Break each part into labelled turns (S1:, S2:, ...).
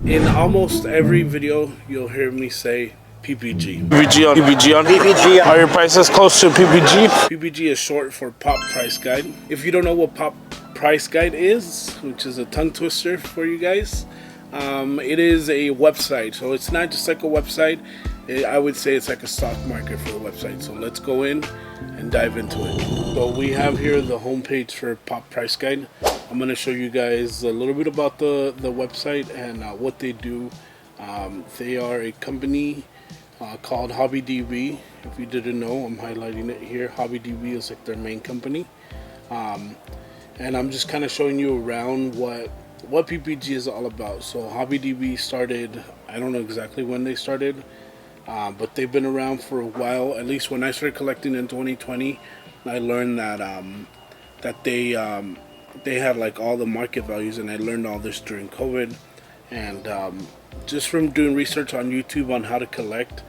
S1: In almost every video, you'll hear me say PPG.
S2: PPG. Are your prices close to PPG?
S1: PPG is short for Pop Price Guide. If you don't know what Pop Price Guide is, which is a tongue twister for you guys, it is a website. So it's not just like a website. I would say it's like a stock market for the website. So let's go in and dive into it. So we have here the homepage for Pop Price Guide. I'm going to show you guys a little bit about the website and what they do. They are a company called HobbyDB. If you didn't know, I'm highlighting it here. HobbyDB is like their main company. And I'm just kind of showing you around what PPG is all about. So HobbyDB started, I don't know exactly when they started, but they've been around for a while. At least when I started collecting in 2020, I learned that that they had like all the market values, and I learned all this during COVID. And just from doing research on YouTube on how to collect,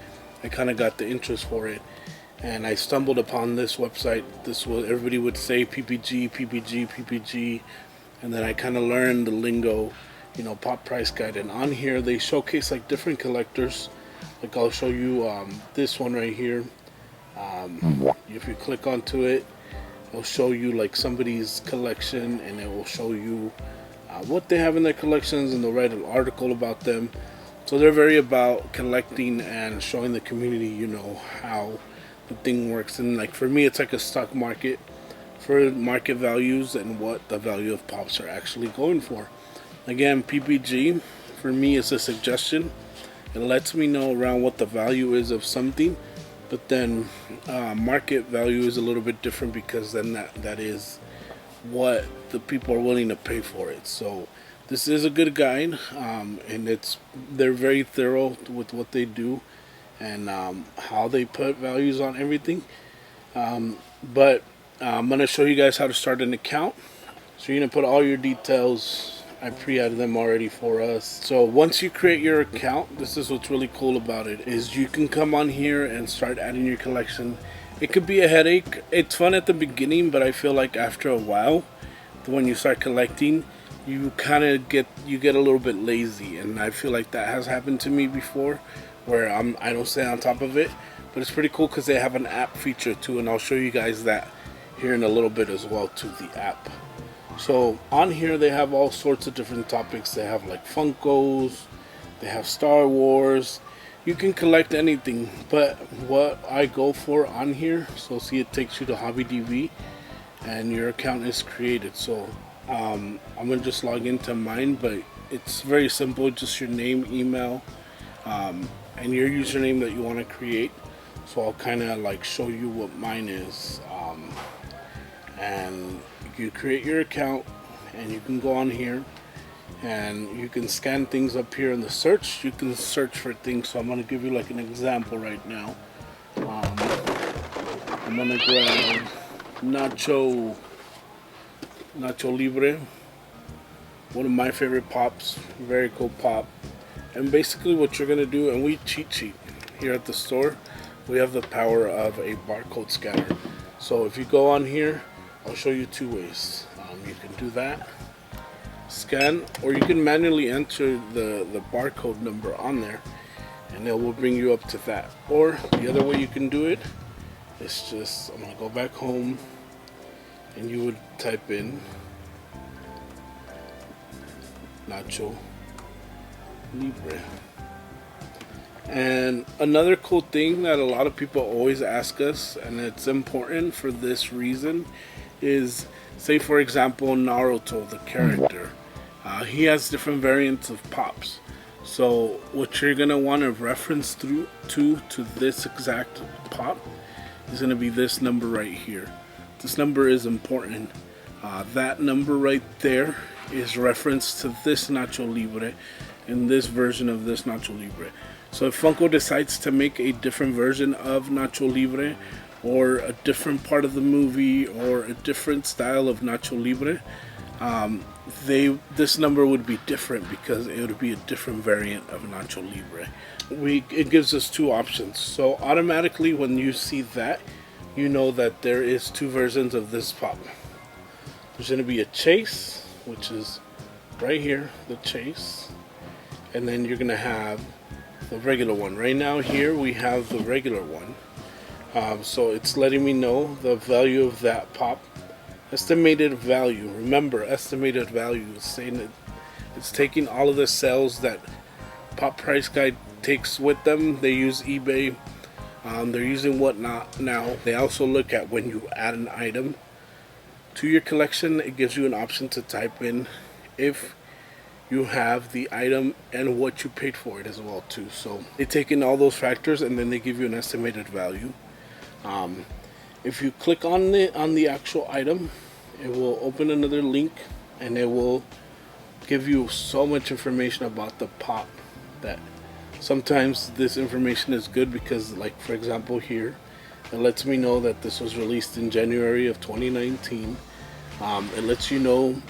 S1: I kind of got the interest for it. And I stumbled upon this website. This was, everybody would say PPG, PPG, PPG. And then I kind of learned the lingo, you know, Pop Price Guide. And on here, they showcase like different collectors. Like I'll show you this one right here. If you click onto it, it'll show you like somebody's collection, and it will show you what they have in their collections, and they'll write an article about them. So they're very about collecting and showing the community, you know, how the thing works. And like for me, it's like a stock market for market values and what the value of pops are actually going for. Again, PPG for me is a suggestion. It lets me know around what the value is of something, but then market value is a little bit different, because then that is what the people are willing to pay for it. So this is a good guide, and they're very thorough with what they do and how they put values on everything. But I'm going to show you guys how to start an account. So you're going to put all your details. I pre-added them already for us. So once you create your account, this is what's really cool about it, is you can come on here and start adding your collection. It could be a headache. It's fun at the beginning, but I feel like after a while, when you start collecting, you kind of get a little bit lazy. And I feel like that has happened to me before, where I don't stay on top of it. But it's pretty cool because they have an app feature too, and I'll show you guys that here in a little bit as well, to the app. So on here they have all sorts of different topics. They have like Funkos, they have Star Wars. You can collect anything, but what I go for on here, so see, it takes you to HobbyDB and your account is created. So I'm gonna just log into mine, but it's very simple, just your name, email, and your username that you want to create. So I'll kind of like show you what mine is, and you create your account, and you can go on here and you can scan things up here in the search. You can search for things. So I'm going to give you like an example right now. I'm going to grab Nacho Libre, one of my favorite pops, very cool pop. And basically what you're going to do, and we cheat sheet here at the store, we have the power of a barcode scanner. So if you go on here, I'll show you two ways. You can do that, scan, or you can manually enter the barcode number on there, and it will bring you up to that. Or the other way you can do it is just, I'm going to go back home, and you would type in Nacho Libre. And another cool thing that a lot of people always ask us, and it's important for this reason, is, say for example, Naruto, the character, he has different variants of pops. So what you're gonna want to reference to this exact pop is gonna be this number right here. This number is important. That number right there is reference to this Nacho Libre and this version of this Nacho Libre. So if Funko decides to make a different version of Nacho Libre, or a different part of the movie, or a different style of Nacho Libre, this number would be different, because it would be a different variant of Nacho Libre. It gives us two options. So automatically when you see that, you know that there is two versions of this pop. There's going to be a chase, which is right here, the chase, and then you're gonna have the regular one. Right now here we have the regular one. So it's letting me know the value of that pop. Estimated value. Remember, estimated value is saying that it's taking all of the sales that Pop Price Guide takes with them. They use eBay. They're using whatnot now. They also look at when you add an item to your collection. It gives you an option to type in if you have the item and what you paid for it as well too. So they take in all those factors and then they give you an estimated value. If you click on the actual item, it will open another link and it will give you so much information about the pop that sometimes this information is good because, like for example here, it lets me know that this was released in January of 2019. It lets you know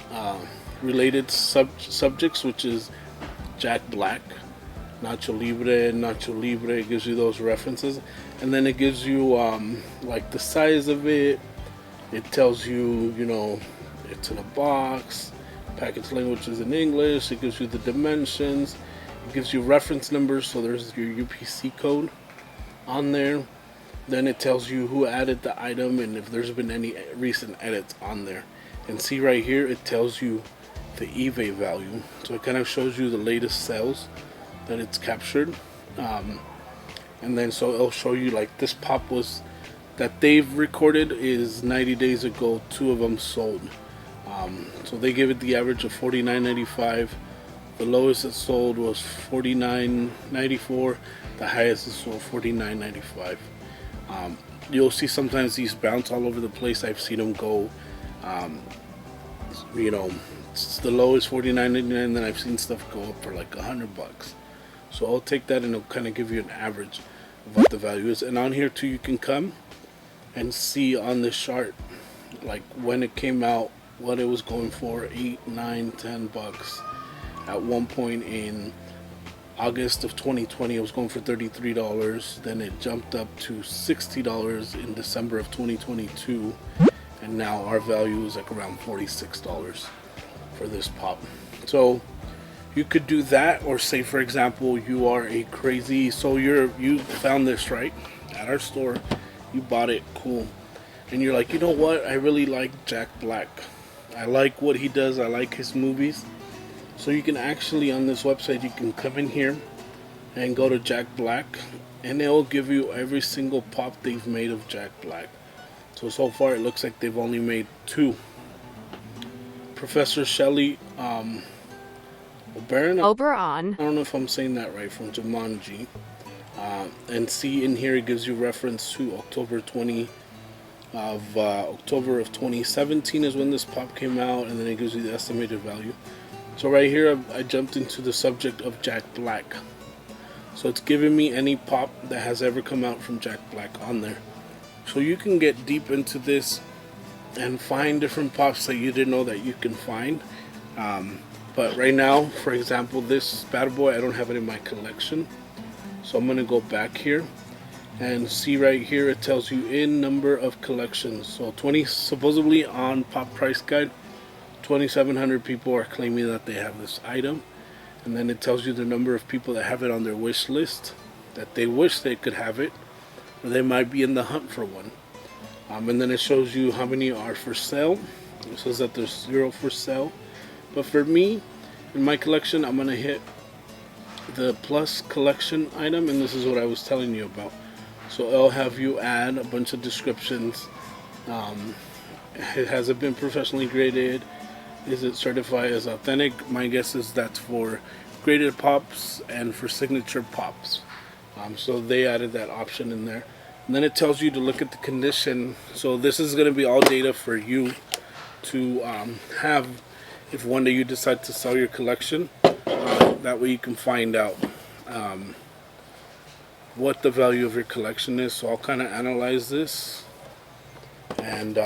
S1: related subjects, which is Jack Black, Nacho Libre. It gives you those references, and then it gives you like the size of it. It tells you, you know, it's in a box, package language is in English. It gives you the dimensions. It gives you reference numbers, so there's your UPC code on there. Then it tells you who added the item and if there's been any recent edits on there. And see right here, it tells you the eBay value. So it kind of shows you the latest sales that it's captured. And then so it'll show you like this pop was that they've recorded is 90 days ago. 2 of them sold. So they gave it the average of $49.95. The lowest it sold was $49.94. The highest it sold $49.95. You'll see sometimes these bounce all over the place. I've seen them go, you know, the lowest $49.99. Then I've seen stuff go up for like $100. So I'll take that and it'll kind of give you an average of what the value is. And on here too, you can come and see on this chart like when it came out, what it was going for, $8, $9, $10. At one point in August of 2020, it was going for $33. Then it jumped up to $60 in December of 2022, and now our value is like around $46 for this pop. So you could do that, or say for example you are a crazy, so you found this right at our store, you bought it, cool, and you're like, you know what, I really like Jack Black, I like what he does, I like his movies. So you can actually, on this website, you can come in here and go to Jack Black, and they'll give you every single pop they've made of Jack Black. So far it looks like they've only made 2. Professor Shelley Oberon, I don't know if I'm saying that right, from Jumanji. And see in here it gives you reference to October of 2017 is when this pop came out, and then it gives you the estimated value. So right here I jumped into the subject of Jack Black. So it's giving me any pop that has ever come out from Jack Black on there. So you can get deep into this and find different pops that you didn't know that you can find. But right now, for example, this bad boy, I don't have it in my collection. So I'm going to go back here and see right here it tells you in number of collections. So 20, supposedly on Pop Price Guide, 2,700 people are claiming that they have this item, and then it tells you the number of people that have it on their wish list, that they wish they could have it, or they might be in the hunt for one. And then it shows you how many are for sale. It says that there's 0 for sale, but for me, in my collection, I'm gonna hit the plus collection item, and this is what I was telling you about. So it'll have you add a bunch of descriptions. Has it been professionally graded? Is it certified as authentic? My guess is that's for graded pops and for signature pops. So they added that option in there. And then it tells you to look at the condition. So this is going to be all data for you to have if one day you decide to sell your collection. That way you can find out what the value of your collection is. So I'll kind of analyze this and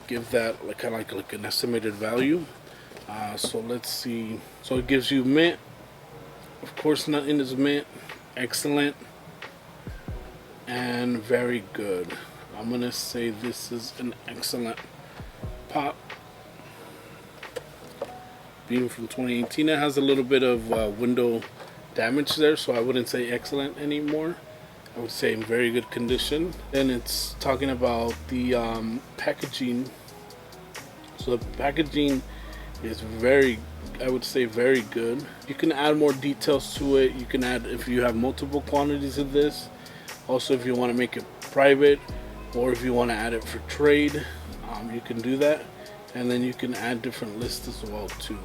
S1: give that like kind of like an estimated value. So let's see. So it gives you mint. Of course, nothing is mint. Excellent. And very good. I'm gonna say this is an excellent pop. Being from 2018, it has a little bit of window damage there, so I wouldn't say excellent anymore. I would say in very good condition. Then it's talking about the packaging. So the packaging is very, I would say, very good. You can add more details to it. You can add if you have multiple quantities of this. Also, if you want to make it private, or if you want to add it for trade, you can do that. And then you can add different lists as well too.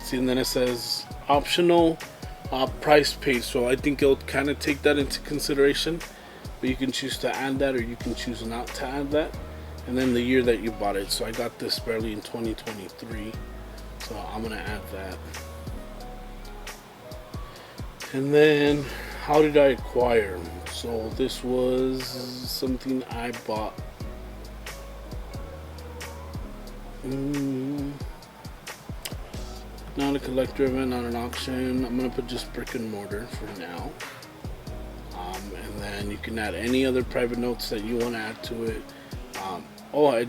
S1: See, and then it says optional price paid. So I think it'll kind of take that into consideration. But you can choose to add that, or you can choose not to add that. And then the year that you bought it. So I got this barely in 2023. So I'm gonna add that. And then how did I acquire? So this was something I bought. Not a collector event, not an auction. I'm gonna put just brick and mortar for now. And then you can add any other private notes that you want to add to it.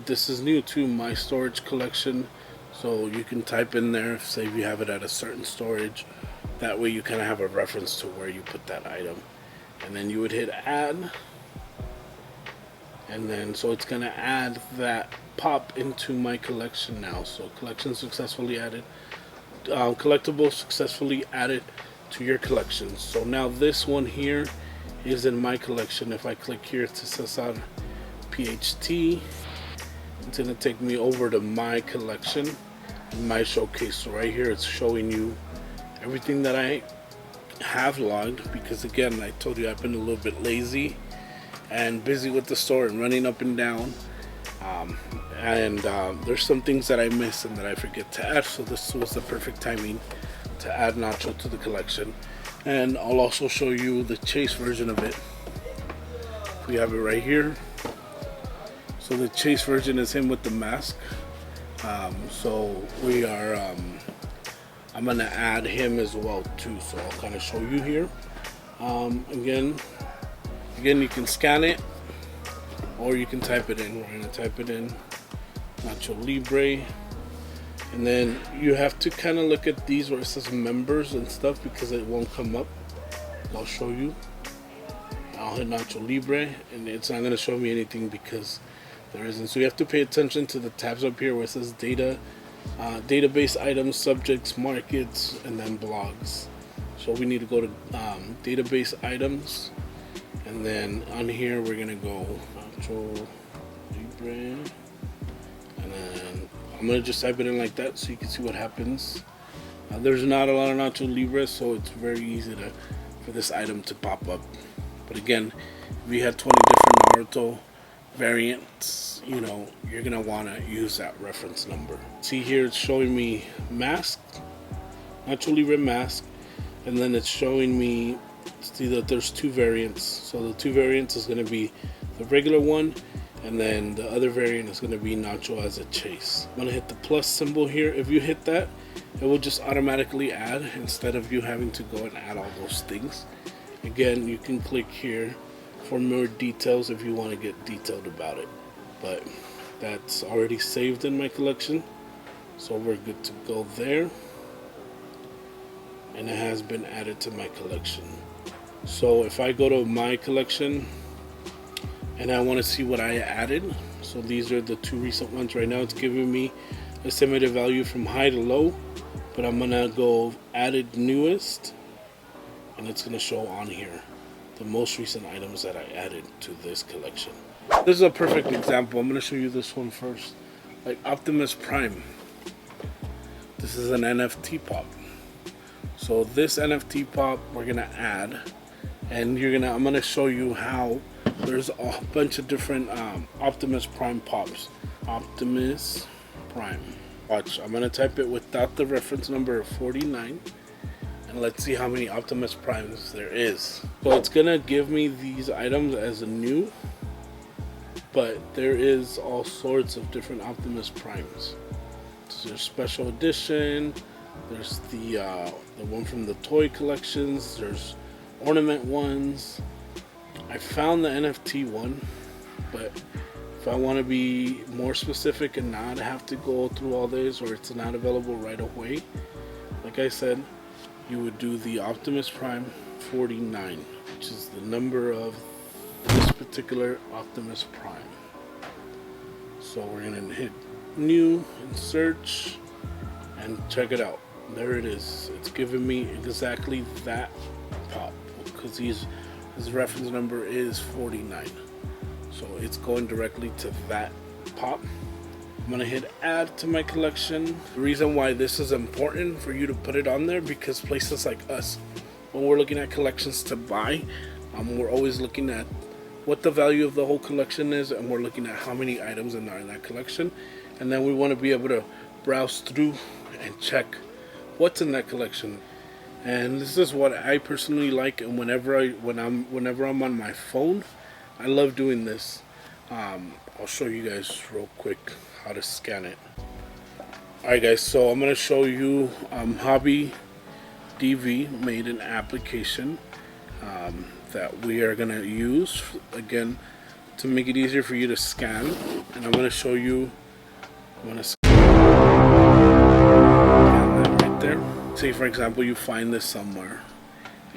S1: This is new too, my storage collection. So you can type in there, say if you have it at a certain storage. That way you kind of have a reference to where you put that item. And then you would hit add. And then so it's gonna add that pop into my collection now. So collection successfully added. Collectible successfully added to your collection. So now this one here is in my collection. If I click here to Cesar PHT, it's gonna take me over to my collection, my showcase. So right here it's showing you everything that I have logged, because again, I told you I've been a little bit lazy and busy with the store and running up and down. There's some things that I miss and that I forget to add, so this was the perfect timing to add Nacho to the collection. And I'll also show you the chase version of it. We have it right here. So the chase version is him with the mask. So we are I'm gonna add him as well too, so I'll kind of show you here. Again you can scan it, or you can type it in. We're gonna type it in, Nacho Libre, and then you have to kind of look at these where it says members and stuff, because it won't come up. I'll show you. I'll hit Nacho Libre, and it's not gonna show me anything because there isn't. So you have to pay attention to the tabs up here where it says data, database items, subjects, markets, and then blogs. So we need to go to database items, and then on here we're gonna go Nacho Libre, and then I'm gonna just type it in like that so you can see what happens. There's not a lot of Nacho Libre, so it's very easy for this item to pop up. But again, if you had 20 different Naruto variants, you're gonna want to use that reference number. See here, it's showing me mask, Nacho Libre mask, and then it's showing me, see that there's two variants. So the two variants is going to be the regular one, and then the other variant is going to be Nacho as a chase. I'm going to hit the plus symbol here. If you hit that, it will just automatically add instead of you having to go and add all those things. Again, you can click here for more details if you want to get detailed about it, but that's already saved in my collection, so we're good to go there, and it has been added to my collection. So if I go to my collection and I want to see what I added, so these are the two recent ones. Right now it's giving me estimated value from high to low, but I'm gonna go added newest, and it's gonna show on here the most recent items that I added to this collection. This is a perfect example. I'm gonna show you this one first, like Optimus Prime. This is an NFT pop. So this NFT pop we're gonna add, and I'm gonna show you how there's a bunch of different Optimus Prime pops. Optimus Prime. Watch, I'm gonna type it without the reference number of 49, and let's see how many Optimus Primes there is. So it's gonna give me these items as a new, but there is all sorts of different Optimus Primes. So there's special edition, there's the one from the toy collections, there's ornament ones. I found the NFT one, but if I want to be more specific and not have to go through all this, or it's not available right away, like I said, you would do the Optimus Prime 49, which is the number of this particular Optimus Prime. So we're gonna hit new and search and check it out. There it is. It's giving me exactly that pop because his reference number is 49. So it's going directly to that pop. I'm gonna hit add to my collection. The reason why this is important for you to put it on there, because places like us, when we're looking at collections to buy, we're always looking at what the value of the whole collection is, and we're looking at how many items are in that collection, and then we want to be able to browse through and check what's in that collection. And this is what I personally like, and whenever I'm on my phone, I love doing this. I'll show you guys real quick how to scan it. Alright guys, so I'm going to show you Hobby DV made an application that we are going to use again to make it easier for you to scan, and I'm going to show you. I'm going to scan that right there. Say for example you find this somewhere,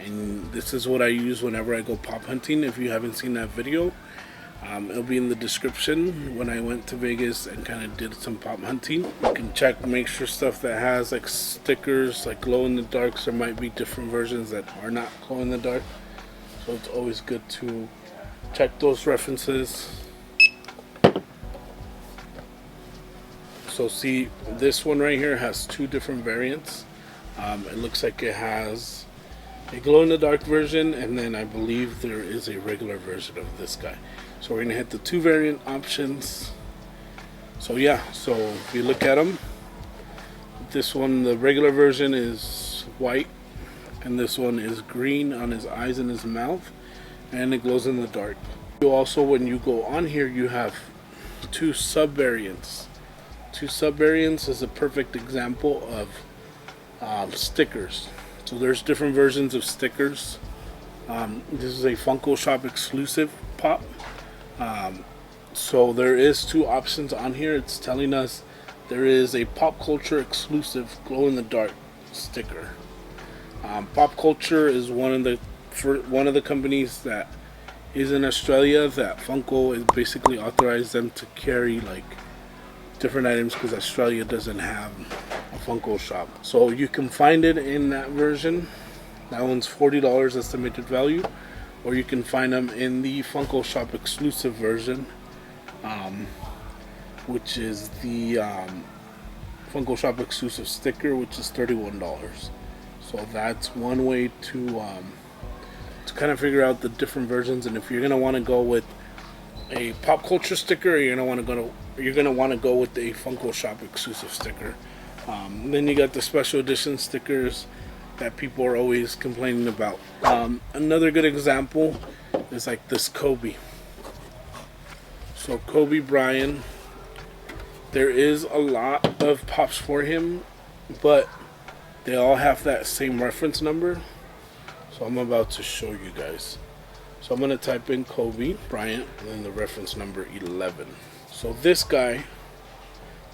S1: and this is what I use whenever I go pop hunting. If you haven't seen that video, it'll be in the description. When I went to Vegas and kind of did some pop hunting, you can check, make sure stuff that has like stickers, like glow in the darks. There might be different versions that are not glow in the dark, so it's always good to check those references. So see, this one right here has two different variants. It looks like it has a glow in the dark version, and then I believe there is a regular version of this guy. So we're gonna hit the two variant options. So yeah, so if you look at them, this one, the regular version is white, and this one is green on his eyes and his mouth, and it glows in the dark. You also, when you go on here, you have two sub variants. Two sub variants is a perfect example of stickers. So there's different versions of stickers. This is a Funko Shop exclusive pop. So there is two options on here. It's telling us there is a pop culture exclusive glow in the dark sticker. Pop Culture is one of the companies that is in Australia that Funko is basically authorized them to carry like different items, because Australia doesn't have a Funko Shop. So you can find it in that version. That one's $40 estimated value, or you can find them in the Funko Shop exclusive version, which is the Funko Shop exclusive sticker, which is $31. So that's one way to kind of figure out the different versions. And if you're gonna want to go with a pop culture sticker, you're gonna want to go with the Funko Shop exclusive sticker. Then you got the special edition stickers that people are always complaining about. Another good example is like this Kobe. So Kobe Bryant, there is a lot of pops for him, but they all have that same reference number. So I'm about to show you guys. So I'm going to type in Kobe Bryant and then the reference number 11. So this guy,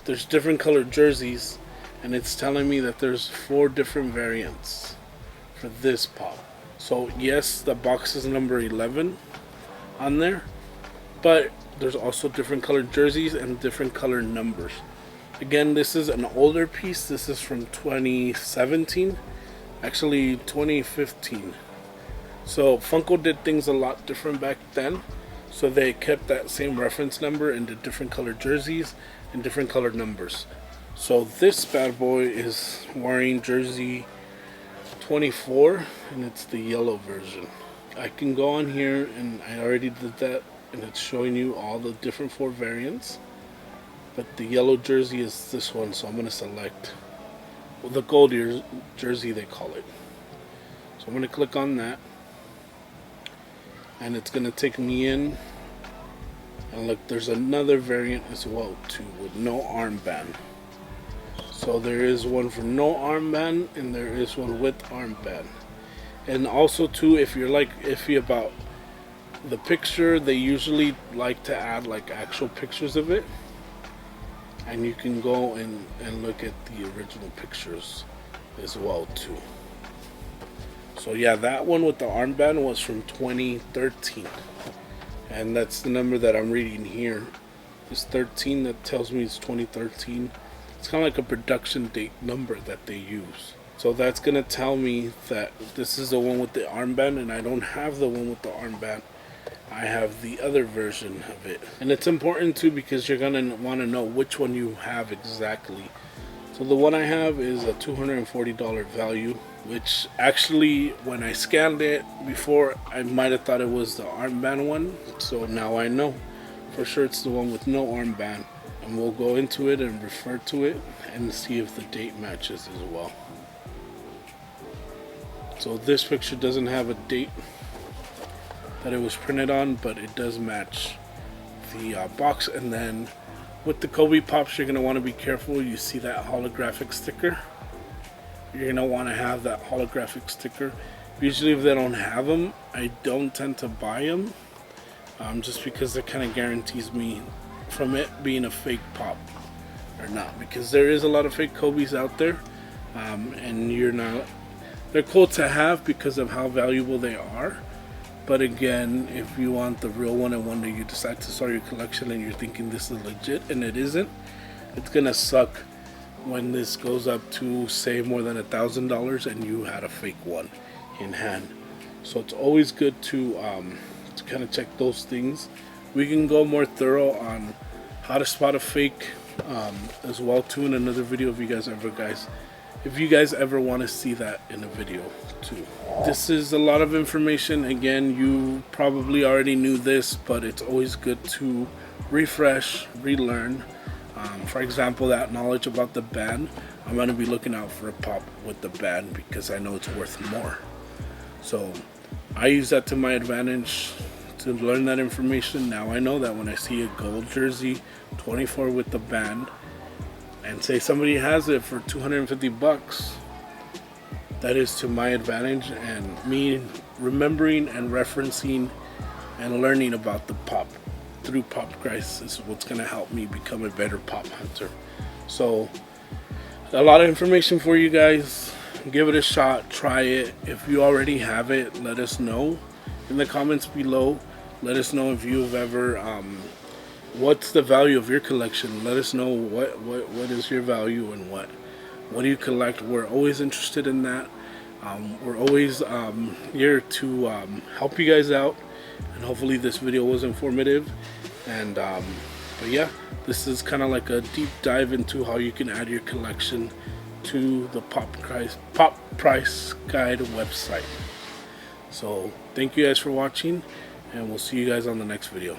S1: there's different colored jerseys, and it's telling me that there's 4 different variants for this pop. So yes, the box is number 11 on there, but there's also different colored jerseys and different colored numbers. Again, this is an older piece. This is from 2017, actually 2015. So Funko did things a lot different back then. So they kept that same reference number and the different colored jerseys and different colored numbers. So this bad boy is wearing jersey 24, and it's the yellow version. I can go on here, and I already did that, and it's showing you all the different 4 variants. But the yellow jersey is this one, so I'm going to select, well, the gold jersey they call it. So I'm going to click on that, and it's going to take me in, and look, there's another variant as well too with no armband. So there is one for no armband, and there is one with armband. And also too, if you're like iffy about the picture, they usually like to add like actual pictures of it, and you can go and look at the original pictures as well too. So yeah, that one with the armband was from 2013, and that's the number that I'm reading here. This 13, that tells me it's 2013. It's kind of like a production date number that they use. So that's gonna tell me that this is the one with the armband, and I don't have the one with the armband. I have the other version of it. And it's important too, because you're gonna want to know which one you have exactly. So the one I have is a $240 value, which actually, when I scanned it before, I might have thought it was the armband one. So now I know for sure it's the one with no armband. And we'll go into it and refer to it and see if the date matches as well. So this picture doesn't have a date that it was printed on, but it does match the box. And then with the Kobe Pops, you're going to want to be careful. You see that holographic sticker? You're going to want to have that holographic sticker. Usually if they don't have them, I don't tend to buy them, just because it kind of guarantees me from it being a fake pop or not, because there is a lot of fake Kobe's out there, and they're cool to have because of how valuable they are. But again, if you want the real one and one that you decide to start your collection and you're thinking this is legit and it isn't, it's gonna suck when this goes up to, say, more than $1,000 and you had a fake one in hand. So it's always good to kind of check those things. We can go more thorough on how to spot a fake as well too in another video if you guys ever want to see that in a video too. This is a lot of information. Again, you probably already knew this, but it's always good to refresh, relearn. For example, that knowledge about the band, I'm going to be looking out for a pop with the band because I know it's worth more. So I use that to my advantage to learn that information. Now I know that when I see a gold jersey 24 with the band, and say somebody has it for $250, that is to my advantage, and me remembering and referencing and learning about the pop through Pop Price is what's going to help me become a better pop hunter. So a lot of information for you guys. Give it a shot, try it. If you already have it, let us know in the comments below. Let us know if you've ever what's the value of your collection. Let us know what is your value and what do you collect. We're always interested in that. We're always here to help you guys out, and hopefully this video was informative. And but yeah, this is kind of like a deep dive into how you can add your collection to the Pop Price Guide website. So thank you guys for watching, and we'll see you guys on the next video.